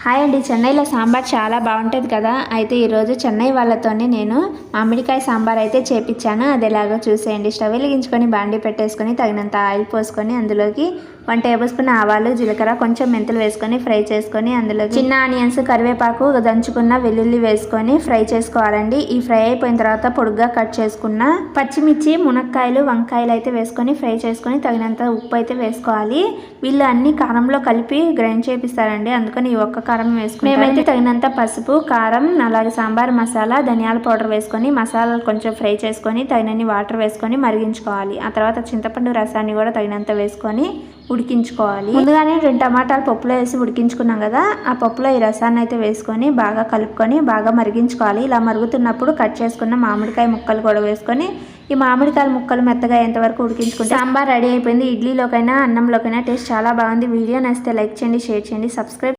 Hi అండి, చెన్నైలో సాంబార్ చాలా బాగుంటుంది కదా. అయితే ఈరోజు చెన్నై వాళ్ళతోనే నేను మామిడికాయ సాంబార్ అయితే చేపించాను. అది ఎలాగో చూసేయండి. స్టవ్ వెలిగించుకొని బాండి పెట్టేసుకొని తగినంత ఆయిల్ పోసుకొని అందులోకి 1 టేబుల్ స్పూన్ ఆవాలు, జీలకర్ర, కొంచెం మెంతులు వేసుకొని ఫ్రై చేసుకొని అందులో చిన్న ఆనియన్స్, కరివేపాకు, దంచుకున్న వెల్లుల్లి వేసుకొని ఫ్రై చేసుకోవాలండి. ఈ ఫ్రై అయిపోయిన తర్వాత పొడుగ్గా కట్ చేసుకున్న పచ్చిమిర్చి, మునక్కాయలు, వంకాయలు అయితే వేసుకొని ఫ్రై చేసుకొని తగినంత ఉప్పు అయితే వేసుకోవాలి. వీళ్ళు అన్ని కారంలో కలిపి గ్రైండ్ చేపిస్తారండి, అందుకని ఈ ఒక్క కారం వేసుకుని మేమైతే తగినంత పసుపు, కారం, అలాగే సాంబార్ మసాలా, ధనియాల పౌడర్ వేసుకొని మసాలాలు కొంచెం ఫ్రై చేసుకొని తగినన్ని వాటర్ వేసుకొని మరిగించుకోవాలి. ఆ తర్వాత చింతపండు రసాన్ని కూడా తగినంత వేసుకొని ఉడికించుకోవాలి. ముందుగానే 2 టమాటాలు పప్పులో వేసి ఉడికించుకున్నాం కదా, ఆ పప్పులో ఈ రసాన్ని అయితే వేసుకొని బాగా కలుపుకొని బాగా మరిగించుకోవాలి. ఇలా మరుగుతున్నప్పుడు కట్ చేసుకున్న మామిడికాయ ముక్కలు కూడా వేసుకొని ఈ మామిడికాయ ముక్కలు మెత్తగా ఎంతవరకు ఉడికించుకుంటే సాంబార్ రెడీ అయిపోయింది. ఇడ్లీలోకైనా అన్నంలోకైనా టేస్ట్ చాలా బాగుంది. వీడియో నచ్చితే లైక్ చేయండి, షేర్ చేయండి, సబ్స్క్రైబ్